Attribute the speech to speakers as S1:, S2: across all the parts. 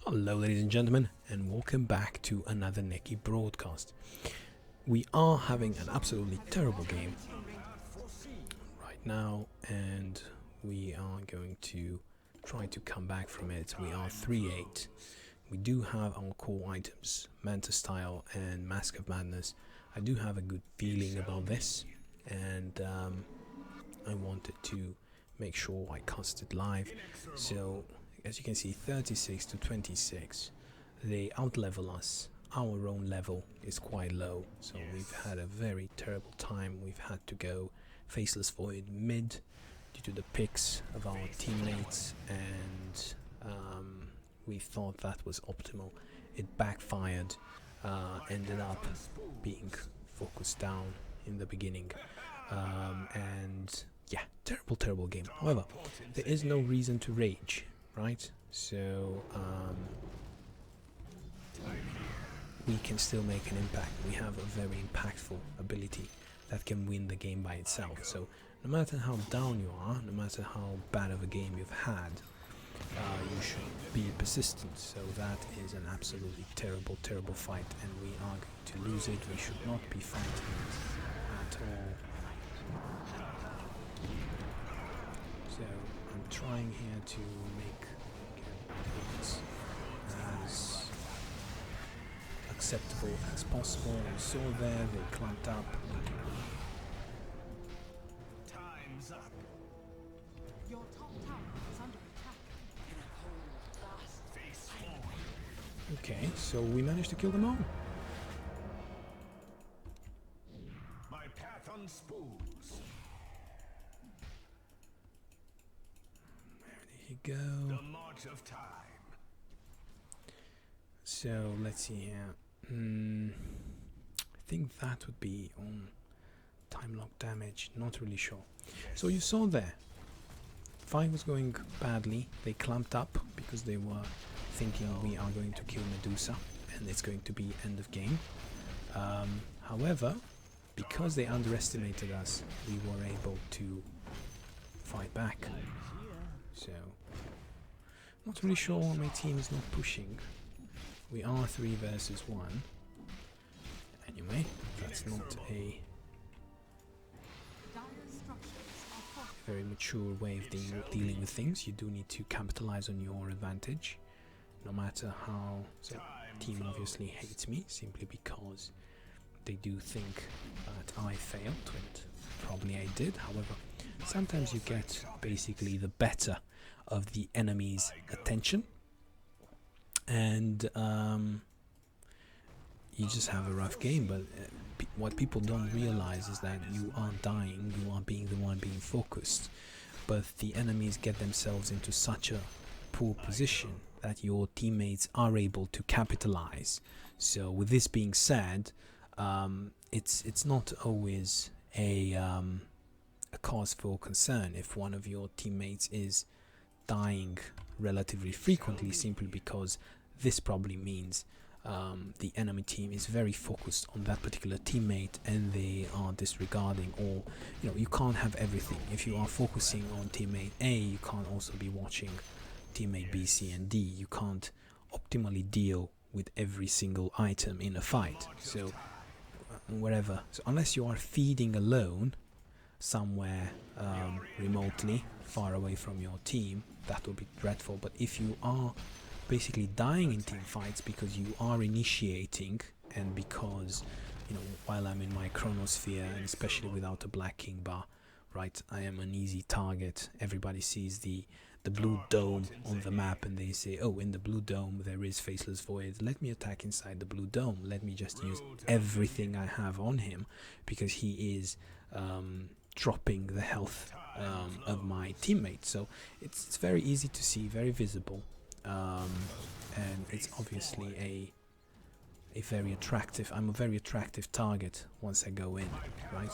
S1: Hello ladies and gentlemen, and welcome back to another Neki broadcast. We are having an absolutely terrible game right now, and we are going to try to come back from it. We are 3-8. We do have our core items, Manta Style and Mask of Madness. I do have a good feeling about this, and I wanted to make sure I cast it live. So as you can see, 36 to 26, they outlevel us. Our own level is quite low, so we've had a very terrible time. We've had to go Faceless Void mid due to the picks of our teammates, and we thought that was optimal. It backfired, ended up being focused down in the beginning, and yeah, terrible game. However, there is no reason to rage, right? So we can still make an impact. We have a very impactful ability that can win the game by itself. So no matter how down you are, no matter how bad of a game you've had, you should be persistent. So that is an absolutely terrible fight, and we are going to lose it. We should not be fighting it at all. So I'm trying here to make it as acceptable as possible. You saw there, they clamped up.
S2: Time's up. Your top tower is under attack. Face forward.
S1: Okay, so we managed to kill them all.
S2: My path unspools.
S1: There you go.
S2: The march of time.
S1: So let's see here. I think that would be on time lock damage. Not really sure. So you saw there, fight was going badly. They clamped up because they were thinking we are going to kill Medusa and it's going to be end of game. However, because they underestimated us, we were able to fight back. So not really sure why my team is not pushing. We are 3 versus 1. Anyway, that's not a very mature way of dealing with things. You do need to capitalize on your advantage, no matter how. So, team obviously hates me simply because they do think that I failed, and probably I did. However, sometimes you get basically the better of the enemy's attention, and you just have a rough game. But what people don't realize is that you aren't dying, you are being the one being focused, but the enemies get themselves into such a poor position that your teammates are able to capitalize. So with this being said, it's not always a cause for concern if one of your teammates is dying relatively frequently, simply because this probably means the enemy team is very focused on that particular teammate and they are disregarding, or you can't have everything. If you are focusing on teammate A, you can't also be watching teammate B, C and D. You can't optimally deal with every single item in a fight. So wherever, so unless you are feeding alone somewhere remotely far away from your team, that would be dreadful. But if you are basically dying in team fights because you are initiating, and because while I'm in my chronosphere, and especially without a black king bar, right, I am an easy target. Everybody sees the blue dome on the map and they say, oh, in the blue dome there is Faceless Void, let me attack inside the blue dome, let me just use everything I have on him, because he is dropping the health of my teammate. So it's very easy to see, very visible, and it's obviously a very attractive, I'm a very attractive target once I go in, right?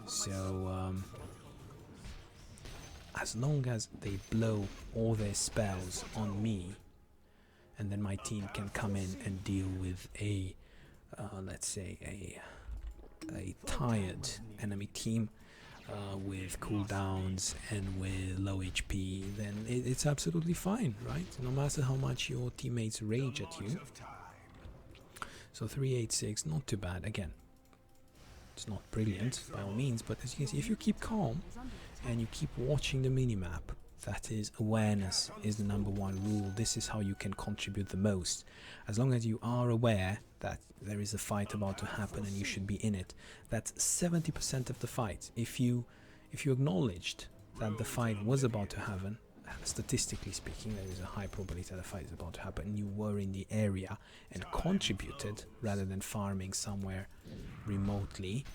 S1: So as long as they blow all their spells on me, and then my team can come in and deal with a let's say a tired enemy team, with cooldowns and with low HP, then it's absolutely fine, right? No matter how much your teammates rage at you. So 386, not too bad. Again, it's not brilliant by all means, but as you can see, if you keep calm and you keep watching the minimap, that is, awareness is the #1 rule. This is how you can contribute the most. As long as you are aware that there is a fight about to happen and you should be in it, that's 70% of the fight. If you acknowledged that the fight was about to happen, statistically speaking, there is a high probability that a fight is about to happen, and you were in the area and contributed rather than farming somewhere remotely,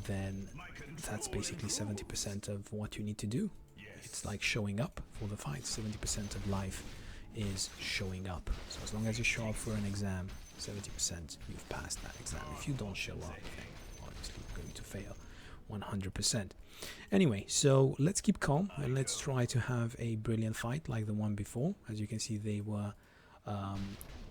S1: then that's basically 70% of what you need to do. It's like showing up for the fight. 70% of life is showing up. So as long as you show up for an exam, 70% you've passed that exam. If you don't show up, then obviously you're going to fail 100%. Anyway, so let's keep calm and let's try to have a brilliant fight like the one before. As you can see, they were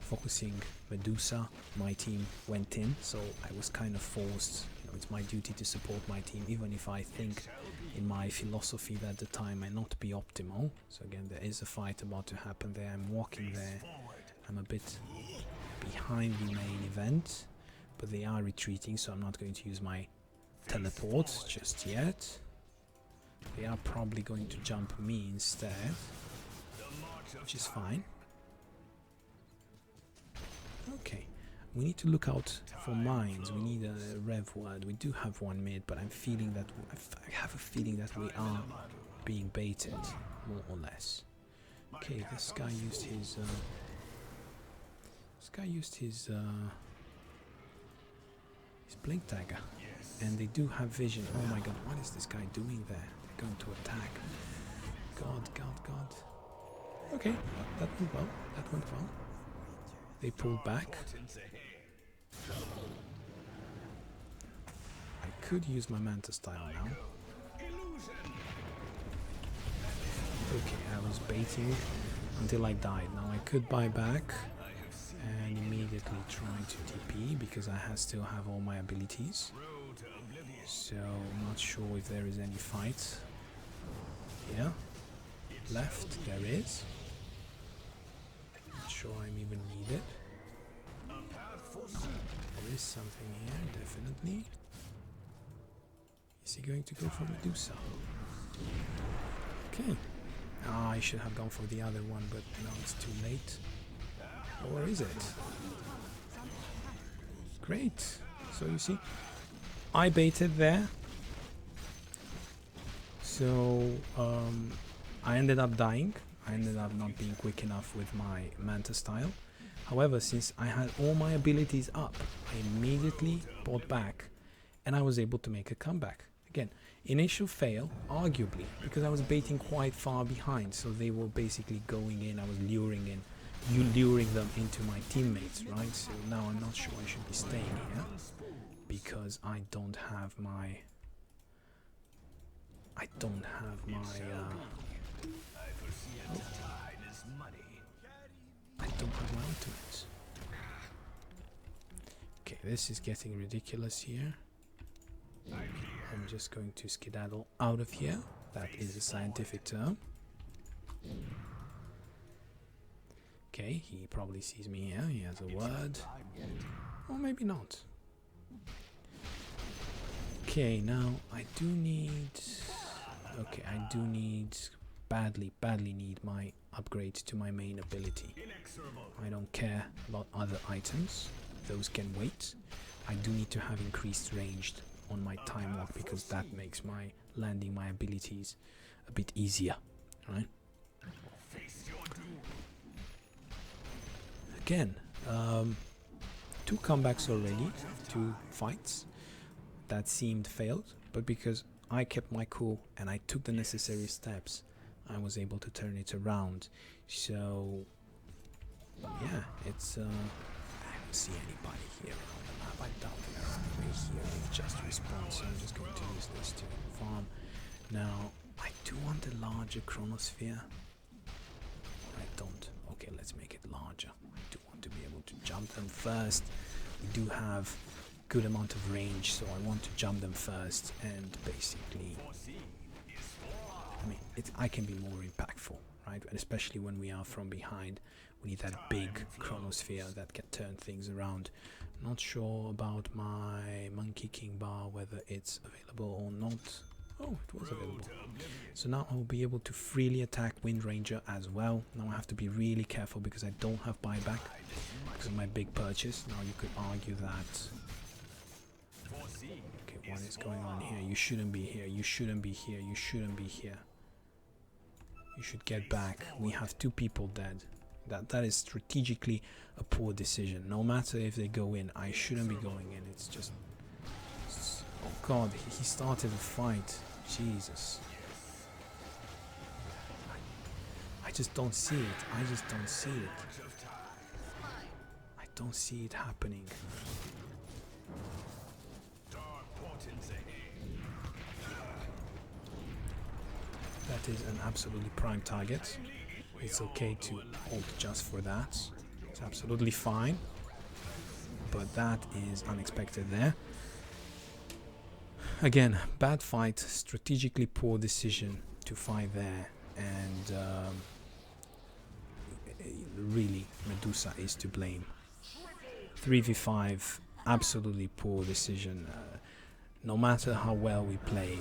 S1: focusing Medusa. My team went in, so I was kind of forced. It's my duty to support my team, even if I think in my philosophy that the time may not be optimal. So again, there is a fight about to happen there. I'm walking there. I'm a bit behind the main event, but they are retreating, so I'm not going to use my teleport just yet. They are probably going to jump me instead, which is fine. Okay. We need to look out for mines. We need a rev word. We do have one mid, but I'm feeling that I have a feeling that we are being baited, more or less. Okay, this guy used his blink dagger, and they do have vision. Oh my god, what is this guy doing there? They're going to attack. God. Okay, that went well. That went well. They pulled back. I could use my Manta style now. Okay, I was baiting until I died. Now I could buy back and immediately try to TP because I still have all my abilities. So I'm not sure if there is any fight here left. There is. Not sure I'm even needed. There is something here, definitely. Is he going to go for Medusa? Okay. I should have gone for the other one, but now it's too late. Or is it? Great. So you see, I baited there. So I ended up dying. I ended up not being quick enough with my Manta style. However, since I had all my abilities up, I immediately bought back and I was able to make a comeback. Again, initial fail, arguably, because I was baiting quite far behind, so they were basically going in, I was luring them into my teammates, right? So now I'm not sure I should be staying here, because I don't have my ultimates. Okay, this is getting ridiculous here. I'm just going to skedaddle out of here. That is a scientific term. Okay, he probably sees me here. He has a word. Or maybe not. Okay, now I do need... Okay, I do need... badly need my upgrade to my main ability. I don't care about other items. Those can wait. I do need to have increased range on my time walk because that makes my landing my abilities a bit easier, right? Again, 2 comebacks already, 2 fights that seemed failed, but because I kept my cool and I took the necessary steps, I was able to turn it around. So yeah, it's I don't see anybody here around the map. I doubt there are anybody here. They've just respawned, so I'm just going to use this to farm. Now I do want a larger chronosphere. I don't. Okay, let's make it larger. I do want to be able to jump them first. We do have good amount of range, so I want to jump them first and basically, I mean, I can be more impactful, right? And especially when we are from behind, we need that big chronosphere that can turn things around. Not sure about my Monkey King bar, whether it's available or not. Oh, it was available. So now I'll be able to freely attack Wind Ranger as well. Now I have to be really careful because I don't have buyback because of my big purchase. Now you could argue that... Okay, what is going on here? You shouldn't be here. You shouldn't be here. You shouldn't be here. You should get back. We have 2 people dead. That is strategically a poor decision. No matter if they go in, I shouldn't be going in. It's just... oh god, he started a fight. Jesus. I just don't see it. I just don't see it. I don't see it happening. That is an absolutely prime target. It's okay to hold just for that. It's absolutely fine. But that is unexpected there. Again, bad fight, strategically poor decision to fight there, and really Medusa is to blame. 3v5, absolutely poor decision. No matter how well we played,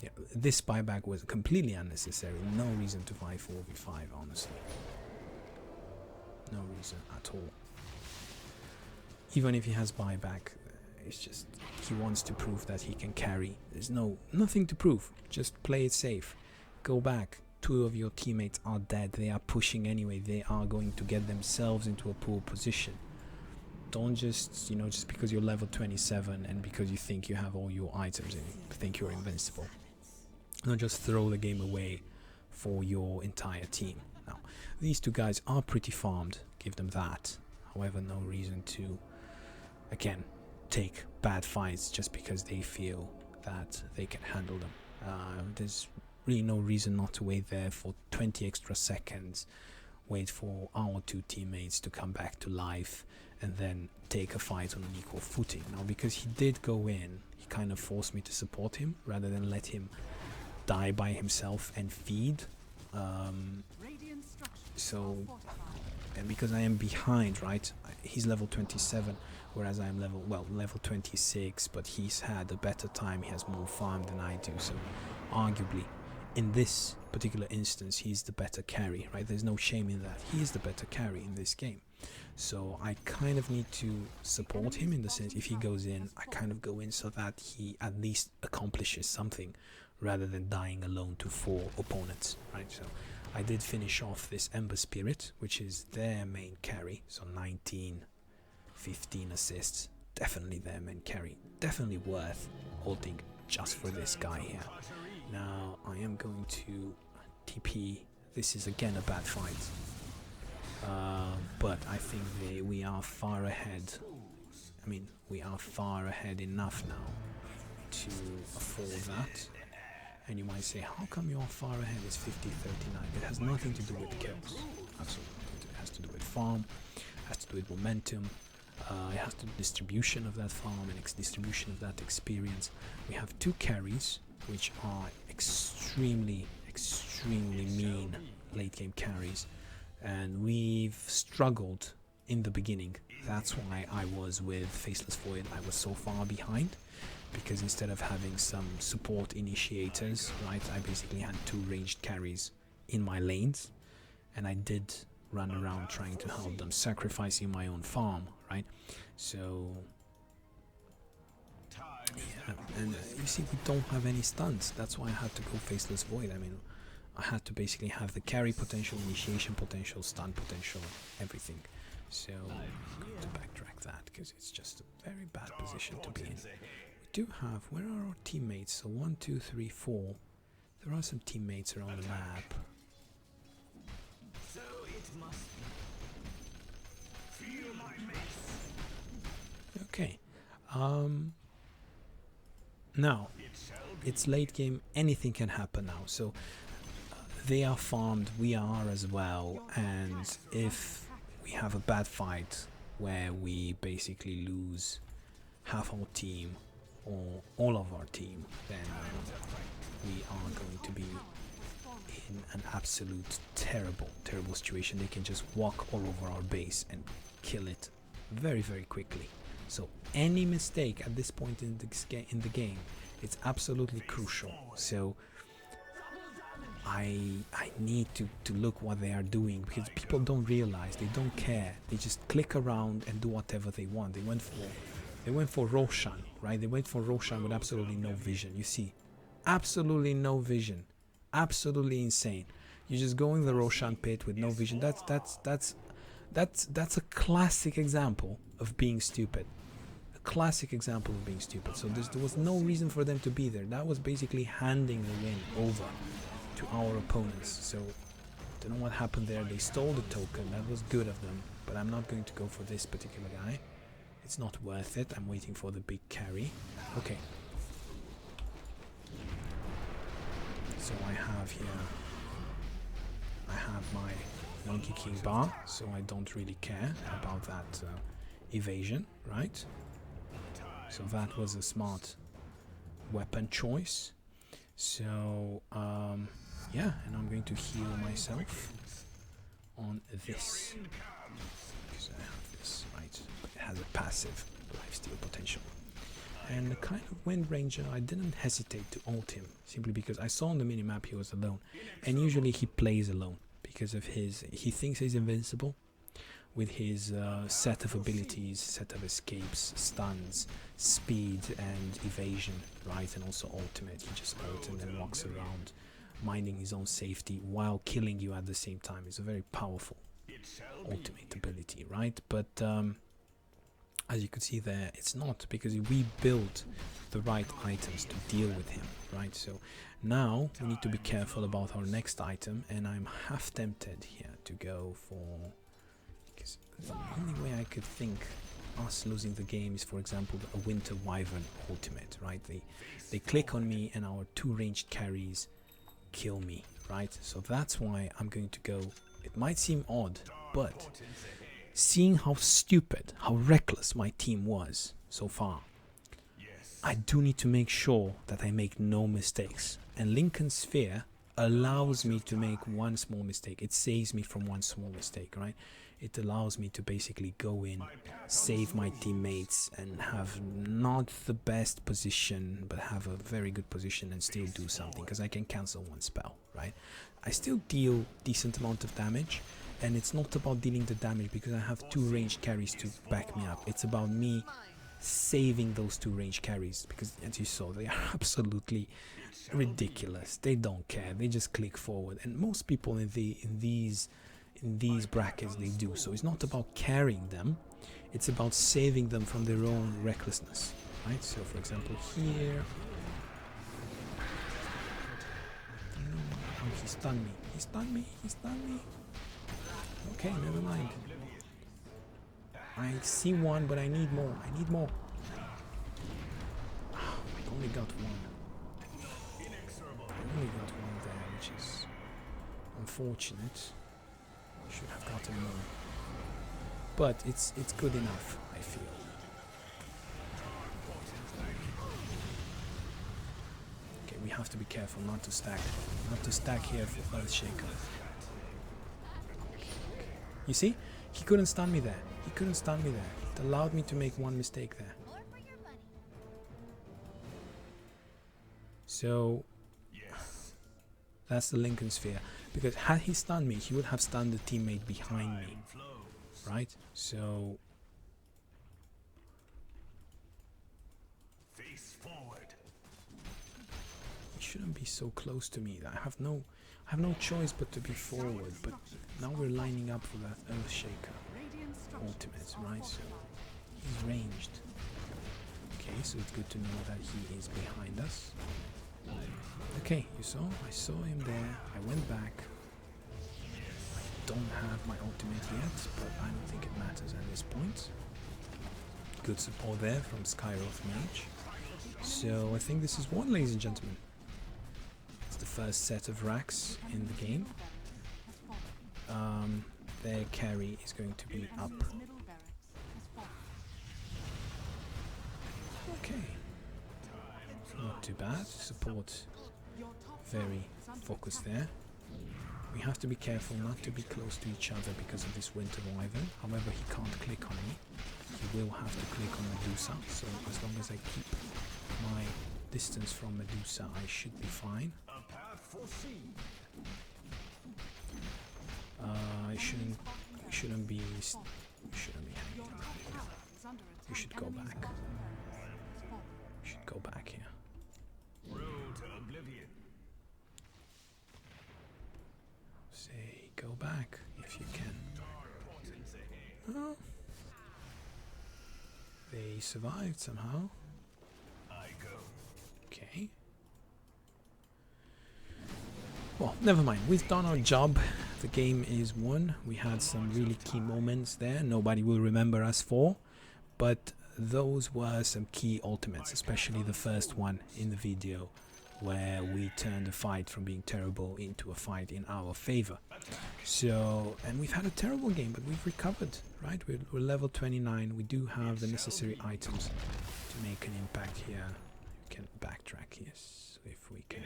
S1: yeah, this buyback was completely unnecessary. No reason to buy 4v5, honestly. No reason at all. Even if he has buyback, it's just he wants to prove that he can carry. There's nothing to prove. Just play it safe. Go back. 2 of your teammates are dead. They are pushing anyway. They are going to get themselves into a poor position. Don't just, you know, just because you're level 27 and because you think you have all your items and you think you're invincible. Don't just throw the game away for your entire team. Now, these 2 guys are pretty farmed. Give them that. However, no reason to, again, take bad fights just because they feel that they can handle them. There's really no reason not to wait there for 20 extra seconds, wait for our 2 teammates to come back to life, and then take a fight on an equal footing. Now, because he did go in, he kind of forced me to support him rather than let him die by himself and feed. So, and because I am behind, right? He's level 27. Whereas I'm level 26, but he's had a better time, he has more farm than I do, so arguably in this particular instance he's the better carry, right? There's no shame in that. He is the better carry in this game, so I kind of need to support him in the sense if he goes in, I kind of go in so that he at least accomplishes something rather than dying alone to 4 opponents, right? So I did finish off this Ember Spirit, which is their main carry, so 15 assists, definitely their main carry, definitely worth holding just for this guy here. Now I am going to TP. This is again a bad fight, but I think we are far ahead. I mean, we are far ahead enough now to afford that. And you might say, how come you are far ahead? It's 50-39. It has nothing to do with kills. Absolutely, it has to do with farm, it has to do with momentum. It has to do with distribution of that farm and distribution of that experience. We have 2 carries, which are extremely mean late game carries, and we've struggled in the beginning. That's why I was with Faceless Void. I was so far behind because instead of having some support initiators, right, I basically had 2 ranged carries in my lanes, and I did run around trying to help them, sacrificing my own farm, right? So yeah, and you see we don't have any stuns. That's why I had to go Faceless Void. I mean, I had to basically have the carry potential, initiation potential, stun potential, everything. So I'm going to backtrack that because it's just a very bad position to be in. We do have, where are our teammates? So 1, 2, 3, 4. There are some teammates around the map. Okay. Now it's late game, anything can happen now. So they are farmed, we are as well, and if we have a bad fight where we basically lose half our team or all of our team, then we are going to be in an absolute terrible situation. They can just walk all over our base and kill it very, very quickly. So any mistake at this point in the game, it's absolutely crucial. So I need to look what they are doing, because people don't realize, they don't care. They just click around and do whatever they want. They went for Roshan, right? They went for Roshan with absolutely no vision. You see, absolutely no vision, absolutely insane. You just go in the Roshan pit with no vision. That's a classic example of being stupid. A classic example of being stupid. So there was no reason for them to be there. That was basically handing the win over to our opponents. So don't know what happened there. They stole the token. That was good of them, but I'm not going to go for this particular guy. It's not worth it. I'm waiting for the big carry. Okay. So I have here, I have my Monkey King bar, so I don't really care about that evasion, right? So that was a smart weapon choice. So yeah, and I'm going to heal myself on this, because I have this, right? But it has a passive lifesteal potential. And the kind of Wind Ranger, I didn't hesitate to ult him, simply because I saw on the minimap he was alone, and usually he plays alone because of he thinks he's invincible with his set of abilities, set of escapes, stuns, speed and evasion, right? And also ultimate. He just ults and then walks around minding his own safety while killing you at the same time. It's a very powerful ultimate ability, right? But as you can see there, it's not, because we built the right items to deal with him, right? So now we need to be careful about our next item, and I'm half tempted here to go for, because the only way I could think us losing the game is, for example, a Winter Wyvern ultimate, right? They click on me and our 2 ranged carries kill me, right? So that's why I'm going to go. It might seem odd, but seeing how stupid, how reckless my team was so far, I do need to make sure that I make no mistakes. And Lincoln Sphere allows me to make one small mistake. It saves me from one small mistake, right? It allows me to basically go in, save my teammates, and have not the best position, but have a very good position and still do something, because I can cancel one spell, right? I still deal decent amount of damage, and it's not about dealing the damage because I have 2 ranged carries to back me up. It's about me saving those 2 ranged carries, because as you saw, they are absolutely ridiculous. They don't care. They just click forward, and most people in these brackets, they do. So it's not about carrying them, it's about saving them from their own recklessness, right? So for example here, oh, he stunned me, he stunned me, he stunned me. Okay, never mind. I see one, but I need more. I need more. Oh, I only got one. I only got one there, which is unfortunate. Should have gotten more. But it's good enough, I feel. Okay, we have to be careful not to stack. Not to stack here for Earthshaker. You see? He couldn't stun me there. He couldn't stun me there. It allowed me to make one mistake there. So that's the Lincoln Sphere. Because had he stunned me, he would have stunned the teammate behind me. Right? So he shouldn't be so close to me. I have no choice but to be forward, but now we're lining up for that Earthshaker ultimate, right? So he's ranged. Okay, so it's good to know that he is behind us. Okay, you saw? I saw him there. I went back. I don't have my ultimate yet, but I don't think it matters at this point. Good support there from Skyroth Mage. So I think this is one, ladies and gentlemen. It's the first set of racks in the game. Their carry is going to be up. not too bad. Support very focused there. We have to be careful not to be close to each other because of this Winter Wyvern. However, he can't click on me. He will have to click on Medusa, so as long as I keep my distance from Medusa, I should be fine. I shouldn't be hanging around here. We should go back. We should go back here. Say, go back if you can. Oh. They survived somehow. Okay. Well, never mind. We've done our job. The game is won. We had some really key moments there. Nobody will remember us for. But those were some key ultimates, especially the first one in the video, where we turned the fight from being terrible into a fight in our favor. So, and we've had a terrible game, but we've recovered, right? We're level 29. We do have the necessary items to make an impact here. We can backtrack, yes, if we can.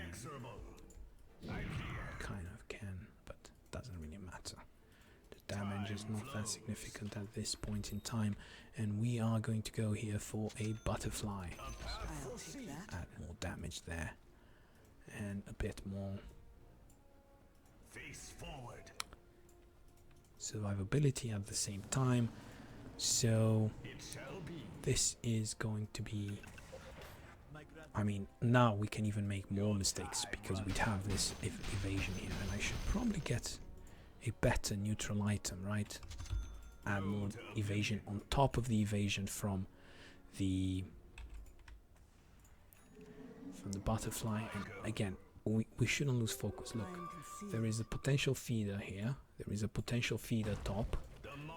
S1: Kind of can, but doesn't really matter. The damage is not that significant at this point in time, and we are going to go here for a butterfly. So add more damage there, and a bit more survivability at the same time. So this is going to be, I mean, now we can even make more mistakes because we'd have this evasion here, and I should probably get a better neutral item, right? Add more evasion on top of the evasion from the butterfly. And again, we shouldn't lose focus. Look, there is a potential feeder here. There is a potential feeder top.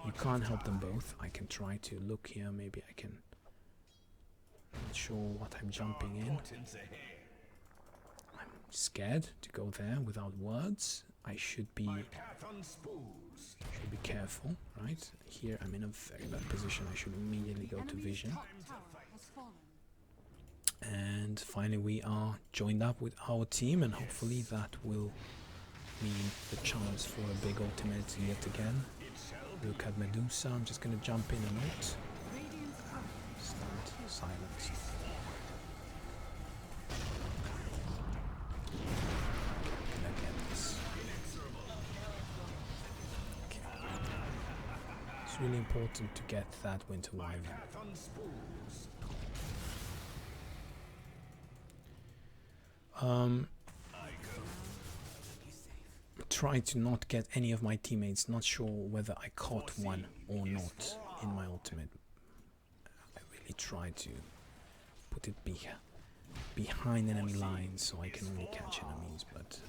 S1: You can't help them both. I can try to look here. Maybe I can. Not sure what I'm jumping in. I'm scared to go there without words. I should be careful, right? Here I'm in a very bad position. I should immediately go to vision. And finally we are joined up with our team, and hopefully that will mean the chance for a big ultimate yet again. Look at Medusa. I'm just gonna jump in and out. Stand silence. Gonna get this. Okay. It's really important to get that Winter Wyvern. Try to not get any of my teammates. Not sure whether I caught one or not in my ultimate. I really try to put it behind enemy lines so I can only catch enemies, but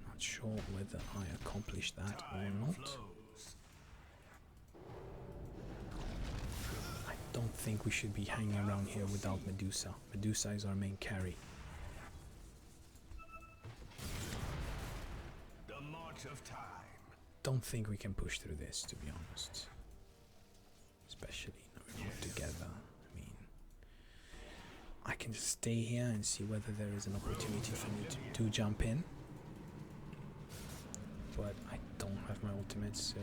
S1: not sure whether I accomplished that or not. I don't think we should be hanging around here without Medusa. Medusa is our main carry. Don't think we can push through this, to be honest. Especially now we're not together. I mean, I can just stay here and see whether there is an opportunity for me to jump in. But I don't have my ultimate, so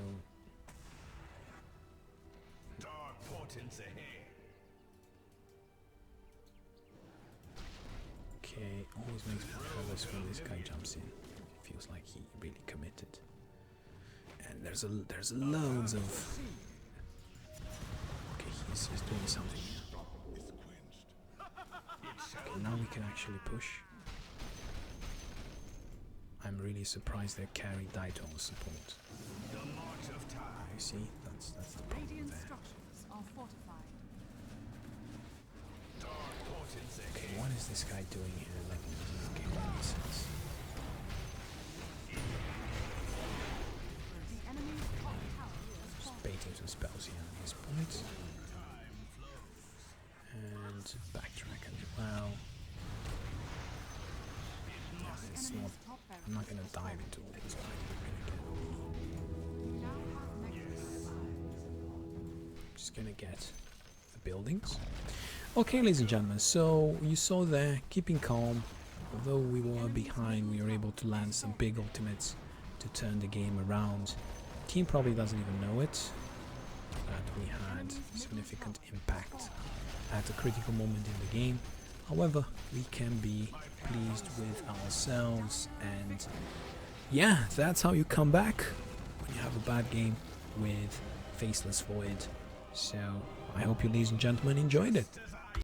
S1: okay, always makes me nervous when this guy jumps in. Feels like he really committed. And there's loads of. Okay, he's doing something here. Okay, now we can actually push. I'm really surprised their carry died to all support. You see, that's the problem there. Okay, what is this guy doing here? Like, it doesn't make any sense. Just baiting some spells here at this point. And backtrack as well. Yeah, it's not. I'm not gonna dive into all this. I'm just gonna get the buildings. Okay, ladies and gentlemen, so you saw there, keeping calm. Although we were behind, we were able to land some big ultimates to turn the game around. Team probably doesn't even know it, that we had significant impact at a critical moment in the game. However, we can be pleased with ourselves, and yeah, that's how you come back when you have a bad game with Faceless Void. So I hope you, ladies and gentlemen, enjoyed it.